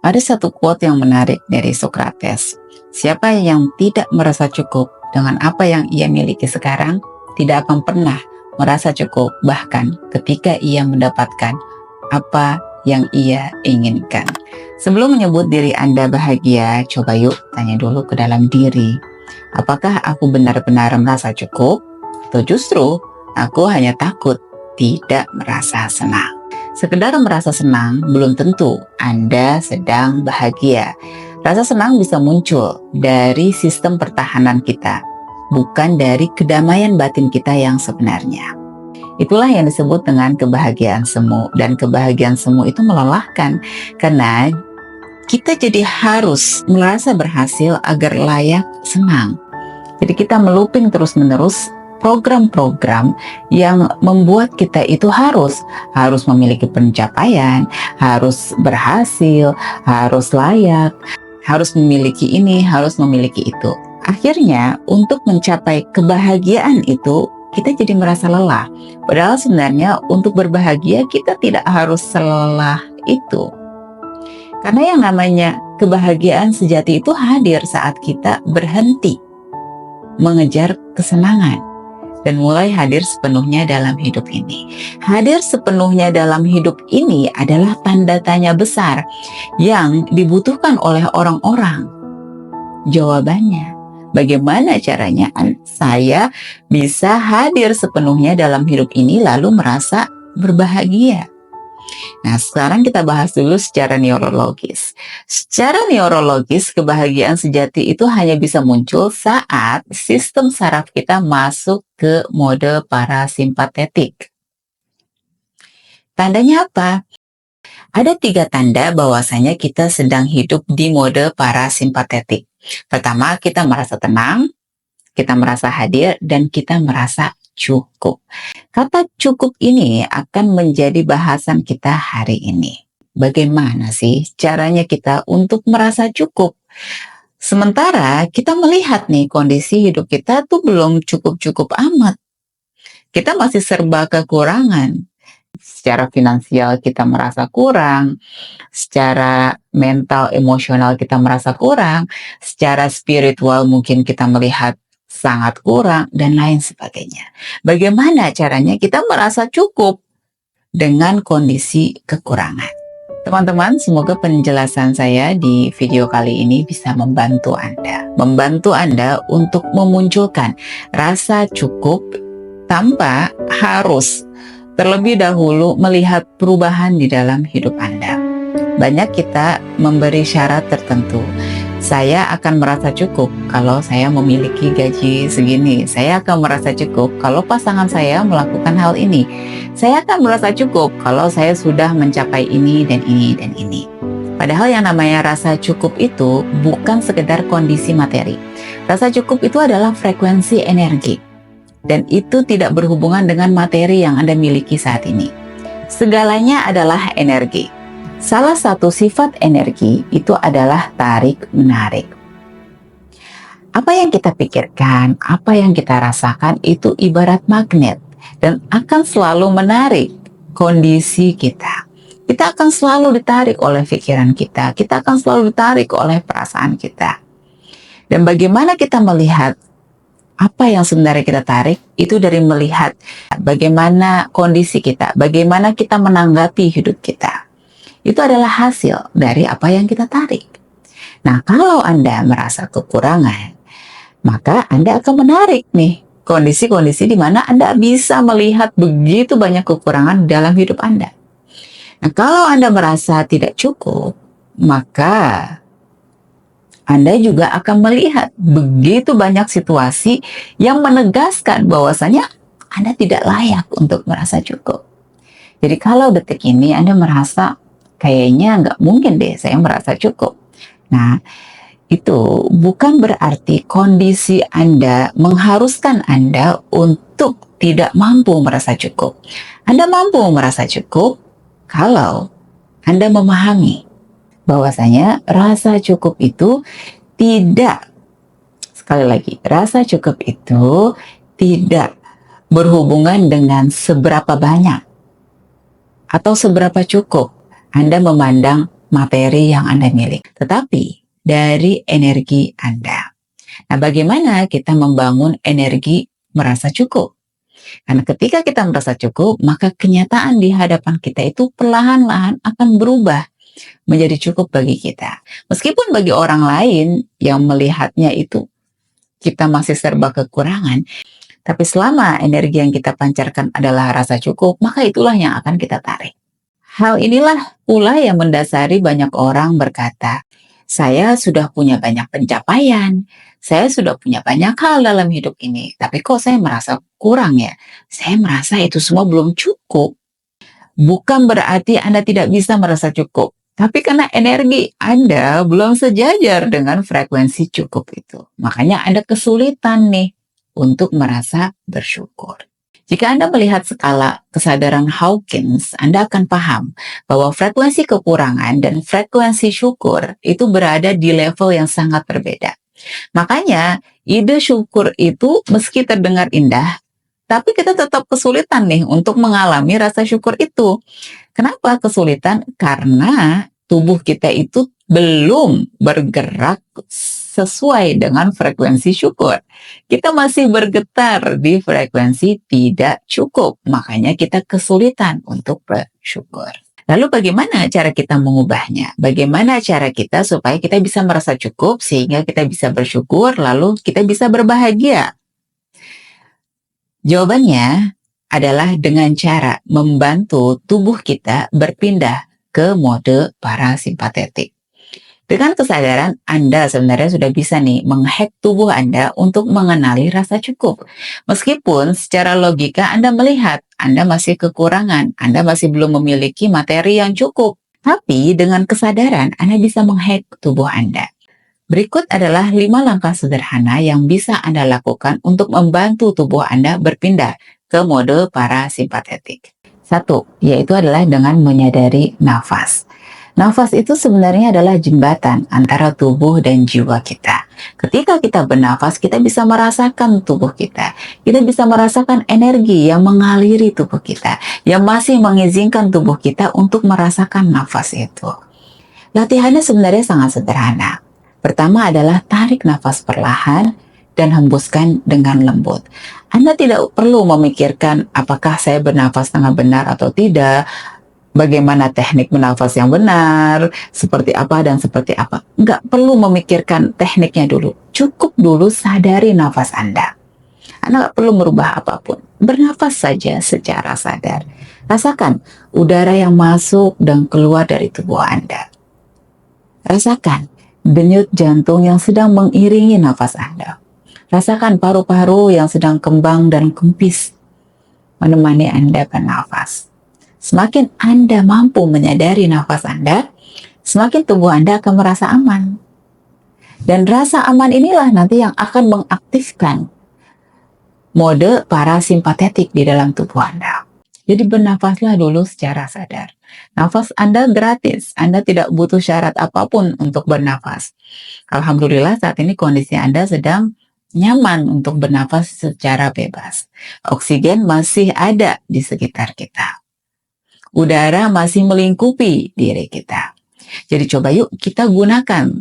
Ada satu quote yang menarik dari Socrates. Siapa yang tidak merasa cukup dengan apa yang ia miliki sekarang, tidak akan pernah merasa cukup bahkan ketika ia mendapatkan apa yang ia inginkan. Sebelum menyebut diri Anda bahagia, coba yuk tanya dulu ke dalam diri. Apakah aku benar-benar merasa cukup? Atau justru aku hanya takut tidak merasa senang? Sekedar merasa senang belum tentu Anda sedang bahagia. Rasa senang bisa muncul dari sistem pertahanan kita, bukan dari kedamaian batin kita yang sebenarnya. Itulah yang disebut dengan kebahagiaan semu. Dan kebahagiaan semu itu melelahkan karena kita jadi harus merasa berhasil agar layak senang. Jadi kita meluping terus-menerus program-program yang membuat kita itu harus memiliki pencapaian, harus berhasil, harus layak, harus memiliki ini, harus memiliki itu. Akhirnya untuk mencapai kebahagiaan itu kita jadi merasa lelah. Padahal sebenarnya untuk berbahagia kita tidak harus selelah itu. Karena yang namanya kebahagiaan sejati itu hadir saat kita berhenti mengejar kesenangan dan mulai hadir sepenuhnya dalam hidup ini. Hadir sepenuhnya dalam hidup ini adalah tanda tanya besar yang dibutuhkan oleh orang-orang. Jawabannya, bagaimana caranya saya bisa hadir sepenuhnya dalam hidup ini lalu merasa berbahagia? Nah, sekarang kita bahas dulu secara neurologis. Secara neurologis, kebahagiaan sejati itu hanya bisa muncul saat sistem saraf kita masuk ke mode parasimpatetik. Tandanya apa? Ada 3 tanda bahwasanya kita sedang hidup di mode parasimpatetik. Pertama, kita merasa tenang, kita merasa hadir, dan kita merasa cukup. Kata cukup ini akan menjadi bahasan kita hari ini. Bagaimana sih caranya kita untuk merasa cukup? Sementara kita melihat nih kondisi hidup kita tuh belum cukup-cukup amat. Kita masih serba kekurangan. Secara finansial kita merasa kurang, secara mental emosional kita merasa kurang, secara spiritual mungkin kita melihat sangat kurang, dan lain sebagainya. Bagaimana caranya kita merasa cukup dengan kondisi kekurangan? Teman-teman, semoga penjelasan saya di video kali ini bisa membantu Anda untuk memunculkan rasa cukup tanpa harus terlebih dahulu melihat perubahan di dalam hidup Anda. Banyak kita memberi syarat tertentu. Saya akan merasa cukup kalau saya memiliki gaji segini. Saya akan merasa cukup kalau pasangan saya melakukan hal ini. Saya akan merasa cukup kalau saya sudah mencapai ini dan ini dan ini. Padahal yang namanya rasa cukup itu bukan sekedar kondisi materi. Rasa cukup itu adalah frekuensi energi. Dan itu tidak berhubungan dengan materi yang Anda miliki saat ini. Segalanya adalah energi. Salah satu sifat energi itu adalah tarik-menarik. Apa yang kita pikirkan, apa yang kita rasakan itu ibarat magnet dan akan selalu menarik kondisi kita. Kita akan selalu ditarik oleh pikiran kita akan selalu ditarik oleh perasaan kita. Dan bagaimana kita melihat apa yang sebenarnya kita tarik, itu dari melihat bagaimana kondisi kita, bagaimana kita menanggapi hidup kita. Itu adalah hasil dari apa yang kita tarik. Nah, kalau Anda merasa kekurangan, maka Anda akan menarik nih kondisi-kondisi di mana Anda bisa melihat begitu banyak kekurangan dalam hidup Anda. Nah, kalau Anda merasa tidak cukup, maka Anda juga akan melihat begitu banyak situasi yang menegaskan bahwasanya Anda tidak layak untuk merasa cukup. Jadi kalau detik ini Anda merasa kayaknya nggak mungkin deh saya merasa cukup. Nah, itu bukan berarti kondisi Anda mengharuskan Anda untuk tidak mampu merasa cukup. Anda mampu merasa cukup kalau Anda memahami bahwasanya rasa cukup itu tidak, sekali lagi, rasa cukup itu tidak berhubungan dengan seberapa banyak atau seberapa cukup Anda memandang materi yang Anda miliki, tetapi dari energi Anda. Nah, bagaimana kita membangun energi merasa cukup? Karena ketika kita merasa cukup, maka kenyataan di hadapan kita itu perlahan-lahan akan berubah menjadi cukup bagi kita. Meskipun bagi orang lain yang melihatnya itu kita masih serba kekurangan, tapi selama energi yang kita pancarkan adalah rasa cukup, maka itulah yang akan kita tarik. Hal inilah pula yang mendasari banyak orang berkata, saya sudah punya banyak pencapaian, saya sudah punya banyak hal dalam hidup ini, tapi kok saya merasa kurang ya? Saya merasa itu semua belum cukup. Bukan berarti Anda tidak bisa merasa cukup, tapi karena energi Anda belum sejajar dengan frekuensi cukup itu. Makanya Anda kesulitan nih untuk merasa bersyukur. Jika Anda melihat skala kesadaran Hawkins, Anda akan paham bahwa frekuensi kekurangan dan frekuensi syukur itu berada di level yang sangat berbeda. Makanya, ide syukur itu meski terdengar indah, tapi kita tetap kesulitan nih untuk mengalami rasa syukur itu. Kenapa kesulitan? Karena tubuh kita itu belum bergerak sesuai dengan frekuensi syukur. Kita masih bergetar di frekuensi tidak cukup, makanya kita kesulitan untuk bersyukur. Lalu bagaimana cara kita mengubahnya? Bagaimana cara kita supaya kita bisa merasa cukup sehingga kita bisa bersyukur lalu kita bisa berbahagia? Jawabannya adalah dengan cara membantu tubuh kita berpindah ke mode parasimpatetik. Dengan kesadaran, Anda sebenarnya sudah bisa nih menghack tubuh Anda untuk mengenali rasa cukup. Meskipun secara logika Anda melihat Anda masih kekurangan, Anda masih belum memiliki materi yang cukup. Tapi dengan kesadaran, Anda bisa menghack tubuh Anda. Berikut adalah 5 langkah sederhana yang bisa Anda lakukan untuk membantu tubuh Anda berpindah ke mode parasimpatetik. 1, yaitu adalah dengan menyadari nafas. Nafas itu sebenarnya adalah jembatan antara tubuh dan jiwa kita. Ketika kita bernafas, kita bisa merasakan tubuh kita. Kita bisa merasakan energi yang mengaliri tubuh kita, yang masih mengizinkan tubuh kita untuk merasakan nafas itu. Latihannya sebenarnya sangat sederhana. Pertama adalah tarik nafas perlahan dan hembuskan dengan lembut. Anda tidak perlu memikirkan apakah saya bernafas dengan benar atau tidak, bagaimana teknik bernafas yang benar, seperti apa dan seperti apa. Nggak perlu memikirkan tekniknya dulu. Cukup dulu sadari nafas Anda. Anda nggak perlu merubah apapun. Bernafas saja secara sadar. Rasakan udara yang masuk dan keluar dari tubuh Anda. Rasakan denyut jantung yang sedang mengiringi nafas Anda. Rasakan paru-paru yang sedang kembang dan kempis menemani Anda bernafas. Semakin Anda mampu menyadari nafas Anda, semakin tubuh Anda akan merasa aman. Dan rasa aman inilah nanti yang akan mengaktifkan mode parasimpatetik di dalam tubuh Anda. Jadi bernafaslah dulu secara sadar. Nafas Anda gratis, Anda tidak butuh syarat apapun untuk bernafas. Alhamdulillah saat ini kondisi Anda sedang nyaman untuk bernafas secara bebas. Oksigen masih ada di sekitar kita. Udara masih melingkupi diri kita. Jadi coba yuk kita gunakan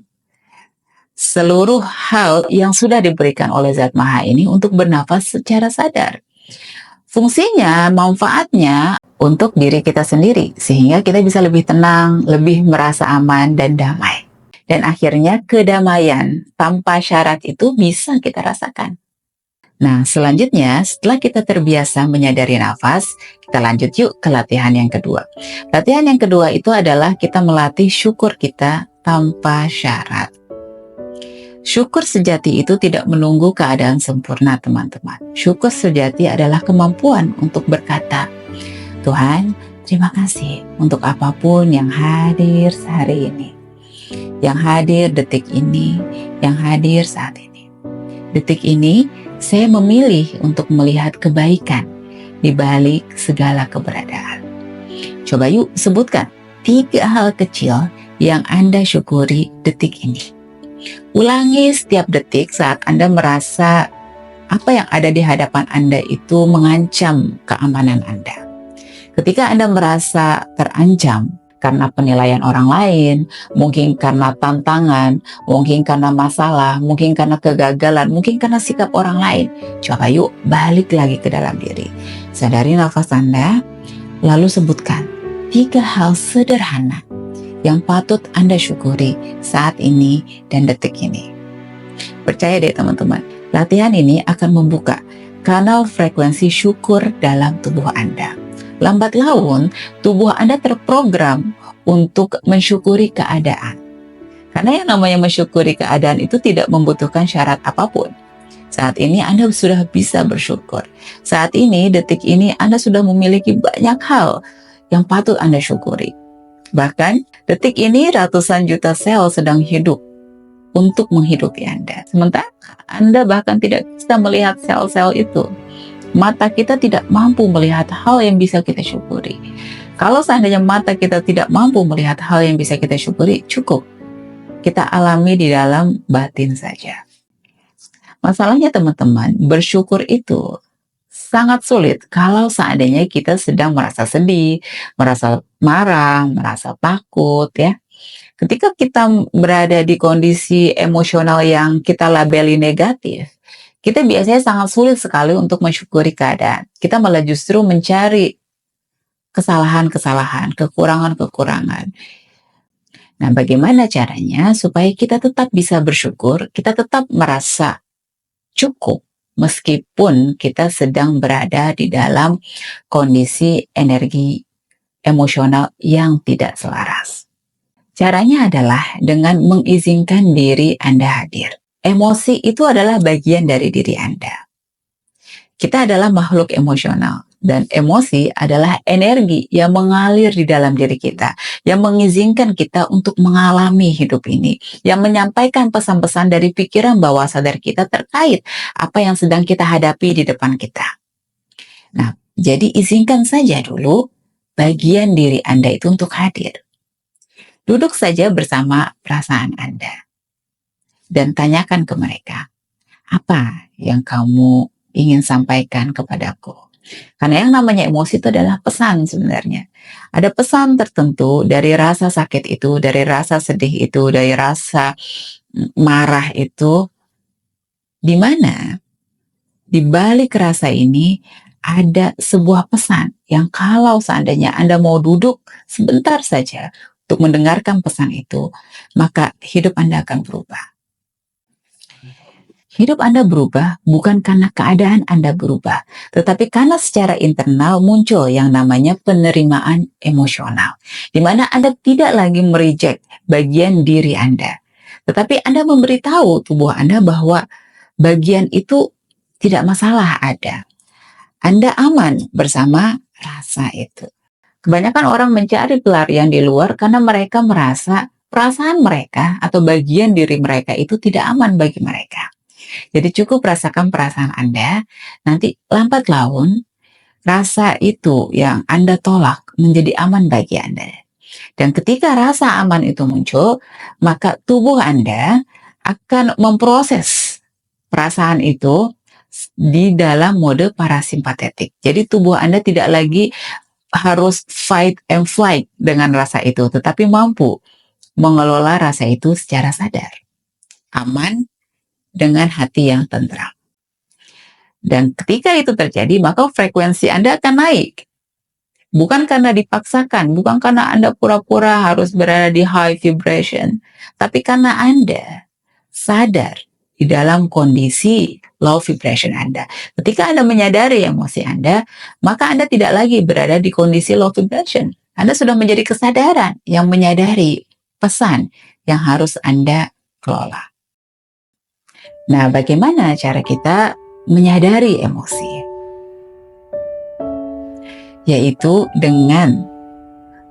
seluruh hal yang sudah diberikan oleh Zat Maha ini untuk bernafas secara sadar. Fungsinya, manfaatnya untuk diri kita sendiri, sehingga kita bisa lebih tenang, lebih merasa aman dan damai. Dan akhirnya kedamaian tanpa syarat itu bisa kita rasakan. Nah, selanjutnya setelah kita terbiasa menyadari nafas, kita lanjut yuk ke latihan yang kedua. Latihan yang kedua itu adalah kita melatih syukur kita tanpa syarat. Syukur sejati itu tidak menunggu keadaan sempurna, teman-teman. Syukur sejati adalah kemampuan untuk berkata, Tuhan, terima kasih untuk apapun yang hadir sehari ini. Yang hadir detik ini, yang hadir saat ini. Detik ini, saya memilih untuk melihat kebaikan di balik segala keberadaan. Coba yuk sebutkan 3 hal kecil yang Anda syukuri detik ini. Ulangi setiap detik saat Anda merasa apa yang ada di hadapan Anda itu mengancam keamanan Anda. Ketika Anda merasa terancam, karena penilaian orang lain, mungkin karena tantangan, mungkin karena masalah, mungkin karena kegagalan, mungkin karena sikap orang lain. Coba yuk balik lagi ke dalam diri. Sadari nafas Anda, lalu sebutkan 3 hal sederhana yang patut Anda syukuri saat ini dan detik ini. Percaya deh teman-teman, latihan ini akan membuka kanal frekuensi syukur dalam tubuh Anda. Lambat laun, tubuh Anda terprogram untuk mensyukuri keadaan. Karena yang namanya mensyukuri keadaan itu tidak membutuhkan syarat apapun. Saat ini Anda sudah bisa bersyukur. Saat ini, detik ini Anda sudah memiliki banyak hal yang patut Anda syukuri. Bahkan, detik ini ratusan juta sel sedang hidup untuk menghidupi Anda. Sementara Anda bahkan tidak bisa melihat sel-sel itu. Mata kita tidak mampu melihat hal yang bisa kita syukuri. Kalau seandainya mata kita tidak mampu melihat hal yang bisa kita syukuri, cukup kita alami di dalam batin saja. Masalahnya teman-teman, bersyukur itu sangat sulit kalau seandainya kita sedang merasa sedih, merasa marah, merasa takut ya. Ketika kita berada di kondisi emosional yang kita labeli negatif, kita biasanya sangat sulit sekali untuk mensyukuri keadaan. Kita malah justru mencari kesalahan-kesalahan, kekurangan-kekurangan. Nah, bagaimana caranya supaya kita tetap bisa bersyukur, kita tetap merasa cukup meskipun kita sedang berada di dalam kondisi energi emosional yang tidak selaras. Caranya adalah dengan mengizinkan diri Anda hadir. Emosi itu adalah bagian dari diri Anda. Kita adalah makhluk emosional, dan emosi adalah energi yang mengalir di dalam diri kita, yang mengizinkan kita untuk mengalami hidup ini, yang menyampaikan pesan-pesan dari pikiran bawah sadar kita terkait apa yang sedang kita hadapi di depan kita. Nah, jadi izinkan saja dulu bagian diri Anda itu untuk hadir. Duduk saja bersama perasaan Anda dan tanyakan ke mereka, apa yang kamu ingin sampaikan kepadaku? Karena yang namanya emosi itu adalah pesan sebenarnya. Ada pesan tertentu dari rasa sakit itu, dari rasa sedih itu, dari rasa marah itu, di mana di balik rasa ini ada sebuah pesan yang kalau seandainya Anda mau duduk sebentar saja untuk mendengarkan pesan itu, maka hidup Anda akan berubah. Hidup Anda berubah bukan karena keadaan Anda berubah, tetapi karena secara internal muncul yang namanya penerimaan emosional, di mana Anda tidak lagi mereject bagian diri Anda, tetapi Anda memberitahu tubuh Anda bahwa bagian itu tidak masalah ada. Anda aman bersama rasa itu. Kebanyakan orang mencari pelarian di luar karena mereka merasa perasaan mereka atau bagian diri mereka itu tidak aman bagi mereka. Jadi cukup rasakan perasaan Anda, nanti lambat laun rasa itu yang Anda tolak menjadi aman bagi Anda. Dan ketika rasa aman itu muncul, maka tubuh Anda akan memproses perasaan itu di dalam mode parasimpatetik. Jadi tubuh Anda tidak lagi harus fight and flight dengan rasa itu, tetapi mampu mengelola rasa itu secara sadar, aman, dengan hati yang tentram. Dan ketika itu terjadi, maka frekuensi Anda akan naik. Bukan karena dipaksakan, bukan karena Anda pura-pura harus berada di high vibration, tapi karena Anda sadar di dalam kondisi low vibration Anda. Ketika Anda menyadari emosi Anda, maka Anda tidak lagi berada di kondisi low vibration. Anda sudah menjadi kesadaran yang menyadari pesan yang harus Anda kelola. Nah, bagaimana cara kita menyadari emosi? Yaitu dengan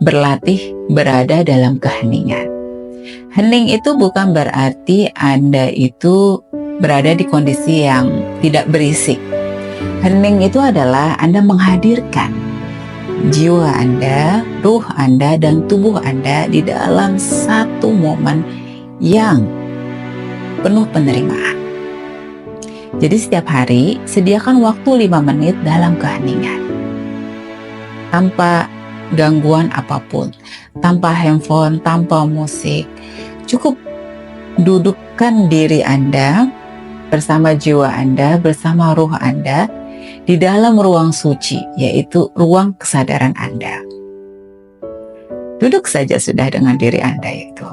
berlatih berada dalam keheningan. Hening itu bukan berarti Anda itu berada di kondisi yang tidak berisik. Hening itu adalah Anda menghadirkan jiwa Anda, ruh Anda, dan tubuh Anda di dalam satu momen yang penuh penerimaan. Jadi setiap hari, sediakan waktu 5 menit dalam keheningan. Tanpa gangguan apapun, tanpa handphone, tanpa musik. Cukup dudukkan diri Anda bersama jiwa Anda, bersama ruh Anda di dalam ruang suci, yaitu ruang kesadaran Anda. Duduk saja sudah dengan diri Anda itu.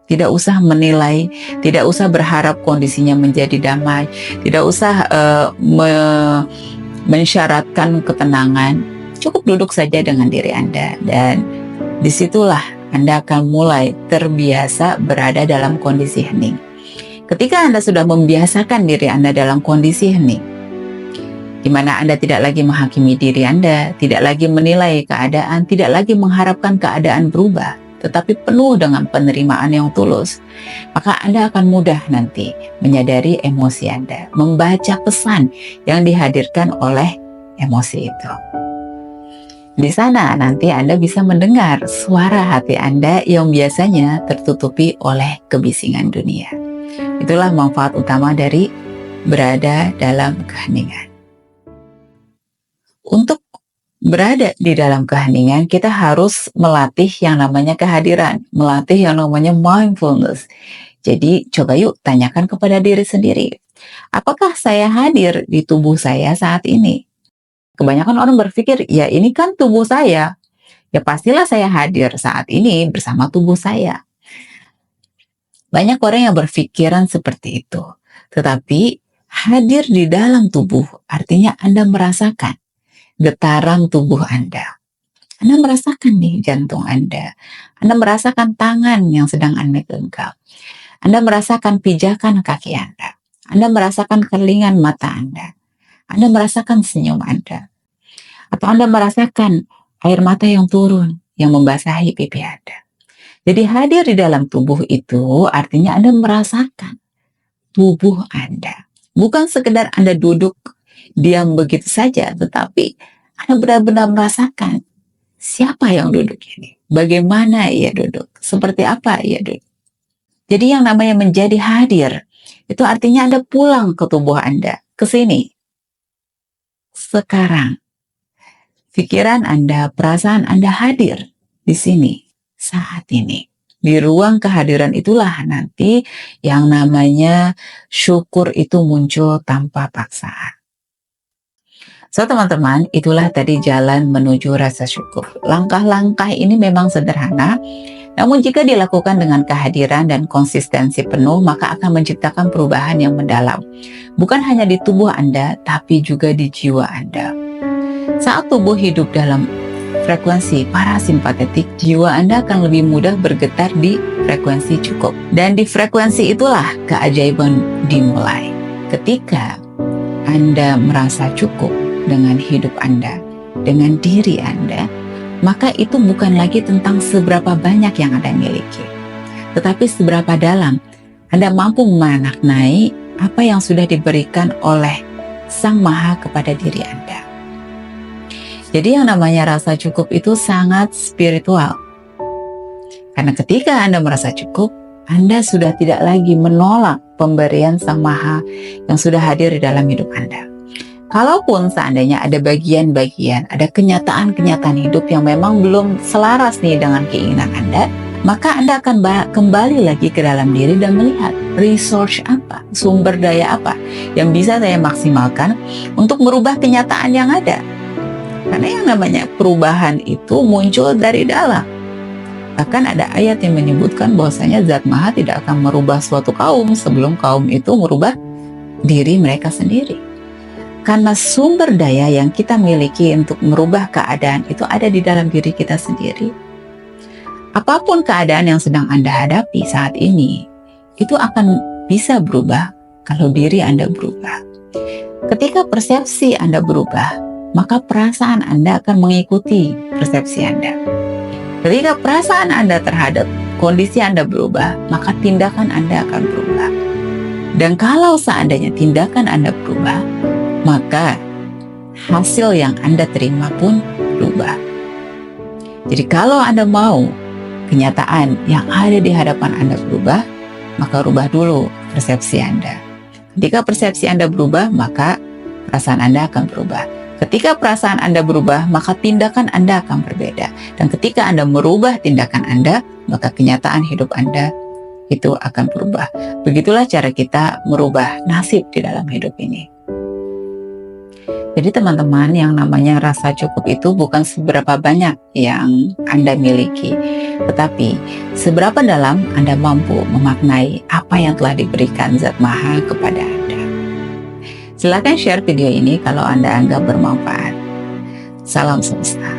Tidak usah menilai, tidak usah berharap kondisinya menjadi damai, tidak usah mensyaratkan ketenangan. Cukup duduk saja dengan diri Anda, dan disitulah Anda akan mulai terbiasa berada dalam kondisi hening. Ketika Anda sudah membiasakan diri Anda dalam kondisi hening, di mana Anda tidak lagi menghakimi diri Anda, tidak lagi menilai keadaan, tidak lagi mengharapkan keadaan berubah, tetapi penuh dengan penerimaan yang tulus, maka Anda akan mudah nanti menyadari emosi Anda, membaca pesan yang dihadirkan oleh emosi itu. Di sana nanti Anda bisa mendengar suara hati Anda yang biasanya tertutupi oleh kebisingan dunia. Itulah manfaat utama dari berada dalam keheningan. Untuk berada di dalam keheningan, kita harus melatih yang namanya kehadiran, melatih yang namanya mindfulness. Jadi, coba yuk tanyakan kepada diri sendiri, apakah saya hadir di tubuh saya saat ini? Kebanyakan orang berpikir, ya ini kan tubuh saya, ya pastilah saya hadir saat ini bersama tubuh saya. Banyak orang yang berpikiran seperti itu, tetapi hadir di dalam tubuh artinya Anda merasakan getaran tubuh Anda. Anda merasakan nih jantung Anda merasakan tangan yang sedang Anda genggam, Anda merasakan pijakan kaki Anda merasakan kerlingan mata Anda merasakan senyum Anda, atau Anda merasakan air mata yang turun yang membasahi pipi Anda. Jadi hadir di dalam tubuh itu artinya Anda merasakan tubuh Anda. Bukan sekedar Anda duduk diam begitu saja, tetapi Anda benar-benar merasakan siapa yang duduk ini, bagaimana ia duduk, seperti apa ia duduk. Jadi yang namanya menjadi hadir, itu artinya Anda pulang ke tubuh Anda, ke sini. Sekarang, pikiran Anda, perasaan Anda hadir di sini, saat ini. Di ruang kehadiran itulah nanti yang namanya syukur itu muncul tanpa paksaan. So teman-teman, itulah tadi jalan menuju rasa syukur. Langkah-langkah ini memang sederhana, namun jika dilakukan dengan kehadiran dan konsistensi penuh, maka akan menciptakan perubahan yang mendalam. Bukan hanya di tubuh Anda, tapi juga di jiwa Anda. Saat tubuh hidup dalam frekuensi parasimpatetik, jiwa Anda akan lebih mudah bergetar di frekuensi cukup. Dan di frekuensi itulah keajaiban dimulai. Ketika Anda merasa cukup dengan hidup Anda, dengan diri Anda, maka itu bukan lagi tentang seberapa banyak yang Anda miliki, tetapi seberapa dalam Anda mampu memaknai apa yang sudah diberikan oleh Sang Maha kepada diri Anda. Jadi yang namanya rasa cukup itu sangat spiritual. Karena ketika Anda merasa cukup, Anda sudah tidak lagi menolak pemberian Sang Maha yang sudah hadir di dalam hidup Anda. Kalaupun seandainya ada bagian-bagian, ada kenyataan-kenyataan hidup yang memang belum selaras nih dengan keinginan Anda, maka Anda akan kembali lagi ke dalam diri dan melihat resource apa, sumber daya apa yang bisa saya maksimalkan untuk merubah kenyataan yang ada. Karena yang namanya perubahan itu muncul dari dalam. Bahkan ada ayat yang menyebutkan bahwasanya Zat Maha tidak akan merubah suatu kaum sebelum kaum itu merubah diri mereka sendiri. Karena sumber daya yang kita miliki untuk merubah keadaan itu ada di dalam diri kita sendiri. Apapun keadaan yang sedang Anda hadapi saat ini, itu akan bisa berubah kalau diri Anda berubah. Ketika persepsi Anda berubah, maka perasaan Anda akan mengikuti persepsi Anda. Ketika perasaan Anda terhadap kondisi Anda berubah, maka tindakan Anda akan berubah. Dan kalau seandainya tindakan Anda berubah, maka hasil yang Anda terima pun berubah. Jadi kalau Anda mau kenyataan yang ada di hadapan Anda berubah, maka rubah dulu persepsi Anda. Ketika persepsi Anda berubah, maka perasaan Anda akan berubah. Ketika perasaan Anda berubah, maka tindakan Anda akan berbeda. Dan ketika Anda merubah tindakan Anda, maka kenyataan hidup Anda itu akan berubah. Begitulah cara kita merubah nasib di dalam hidup ini. Jadi teman-teman, yang namanya rasa cukup itu bukan seberapa banyak yang Anda miliki, tetapi seberapa dalam Anda mampu memaknai apa yang telah diberikan Zat Maha kepada Anda. Silakan share video ini kalau Anda anggap bermanfaat. Salam semesta.